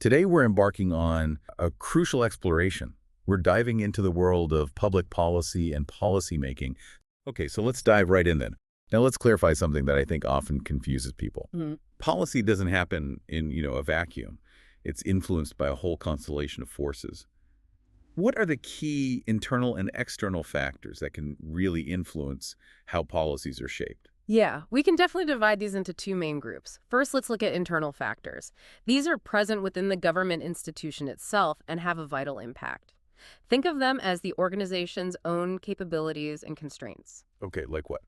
Today we're embarking on a crucial exploration. We're diving into the world of public policy and policymaking. Okay, so let's dive right in then. Now let's clarify something that I think often confuses people. Policy doesn't happen in, a vacuum. It's influenced by a whole constellation of forces. What are the key internal and external factors that can really influence how policies are shaped? Yeah, we can definitely divide these into two main groups. First, let's look at internal factors. These are present within the government institution itself and have a vital impact. Think of them as the organization's own capabilities and constraints. Okay, like what?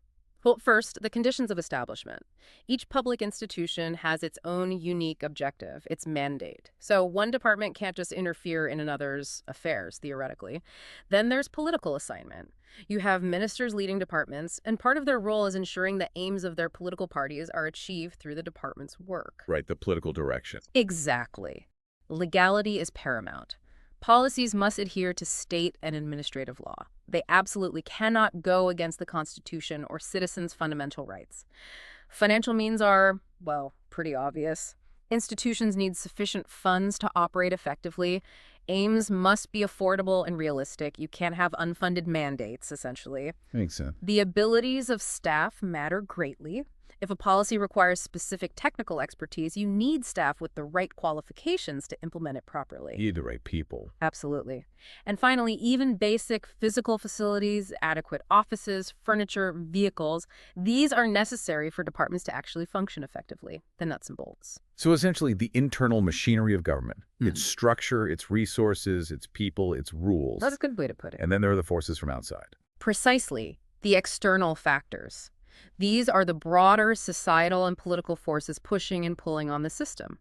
Well, first, the conditions of establishment. Each public institution has its own unique objective, its mandate. So one department can't just interfere in another's affairs, theoretically. Then there's political assignment. You have ministers leading departments, and part of their role is ensuring the aims of their political parties are achieved through the department's work. Right, the political direction. Exactly. Legality is paramount. Policies must adhere to state and administrative law. They absolutely cannot go against the Constitution or citizens' fundamental rights. Financial means are, well, pretty obvious. Institutions need sufficient funds to operate effectively. Aims must be affordable and realistic. You can't have unfunded mandates, essentially. Makes sense. The abilities of staff matter greatly. If a policy requires specific technical expertise, you need staff with the right qualifications to implement it properly. You need the right people. Absolutely. And finally, even basic physical facilities, adequate offices, furniture, vehicles, these are necessary for departments to actually function effectively, the nuts and bolts. So essentially, the internal machinery of government, its structure, its resources, its people, its rules. That's a good way to put it. And then there are the forces from outside. Precisely, the external factors. These are the broader societal and political forces pushing and pulling on the system.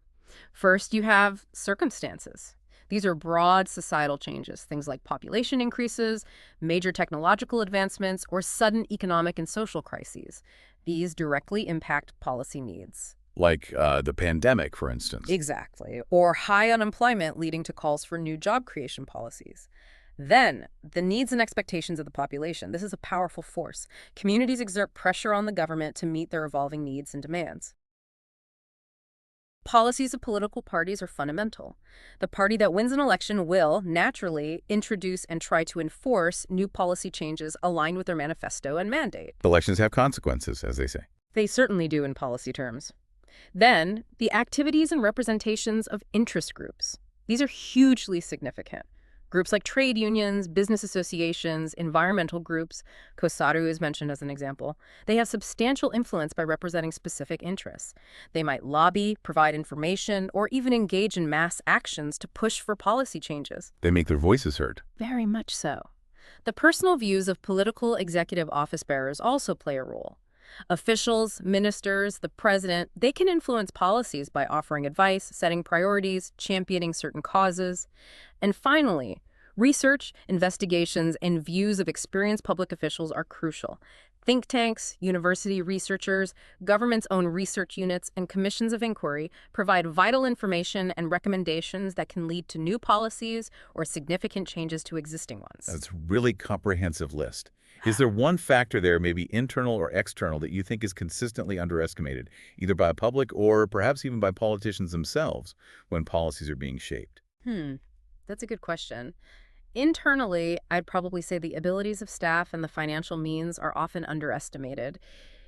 First, you have circumstances. These are broad societal changes, things like population increases, major technological advancements, or sudden economic and social crises. These directly impact policy needs. Like the pandemic, for instance. Exactly. Or high unemployment leading to calls for new job creation policies. Then, the needs and expectations of the population. This is a powerful force. Communities exert pressure on the government to meet their evolving needs and demands. Policies of political parties are fundamental. The party that wins an election will, naturally, introduce and try to enforce new policy changes aligned with their manifesto and mandate. Elections have consequences, as they say. They certainly do in policy terms. Then, the activities and representations of interest groups. These are hugely significant. Groups like trade unions, business associations, environmental groups, COSATU is mentioned as an example, they have substantial influence by representing specific interests. They might lobby, provide information, or even engage in mass actions to push for policy changes. They make their voices heard. Very much so. The personal views of political executive office bearers also play a role. Officials, ministers, the president, they can influence policies by offering advice, setting priorities, championing certain causes. And finally, research, investigations, and views of experienced public officials are crucial. Think tanks, university researchers, government's own research units, and commissions of inquiry provide vital information and recommendations that can lead to new policies or significant changes to existing ones. That's a really comprehensive list. Is there one factor there, maybe internal or external, that you think is consistently underestimated, either by public or perhaps even by politicians themselves when policies are being shaped? That's a good question. Internally, I'd probably say the abilities of staff and the financial means are often underestimated.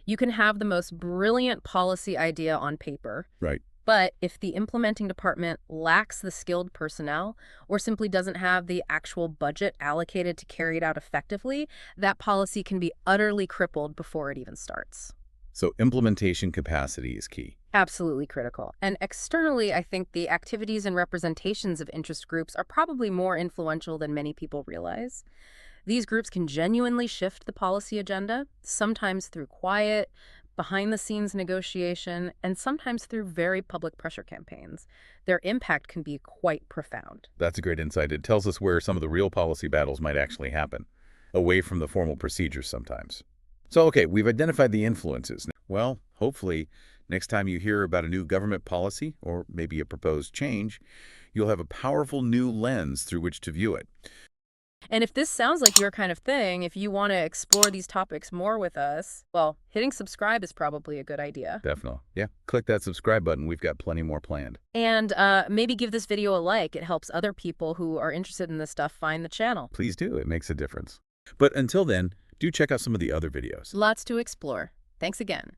You can have the most brilliant policy idea on paper, Right. but if the implementing department lacks the skilled personnel or simply doesn't have the actual budget allocated to carry it out effectively, that policy can be utterly crippled before it even starts. So implementation capacity is key. Absolutely critical. And externally, I think the activities and representations of interest groups are probably more influential than many people realize. These groups can genuinely shift the policy agenda, sometimes through quiet, behind-the-scenes negotiation, and sometimes through very public pressure campaigns. Their impact can be quite profound. That's a great insight. It tells us where some of the real policy battles might actually happen, away from the formal procedures sometimes. So, okay, we've identified the influences. Well, hopefully, next time you hear about a new government policy, or maybe a proposed change, you'll have a powerful new lens through which to view it. And if this sounds like your kind of thing, if you want to explore these topics more with us, well, hitting subscribe is probably a good idea. Definitely. Yeah, click that subscribe button. We've got plenty more planned. And maybe give this video a like. It helps other people who are interested in this stuff find the channel. Please do. It makes a difference. But until then, do check out some of the other videos. Lots to explore. Thanks again.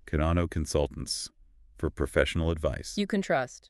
Kano Consultants for professional advice. You can trust.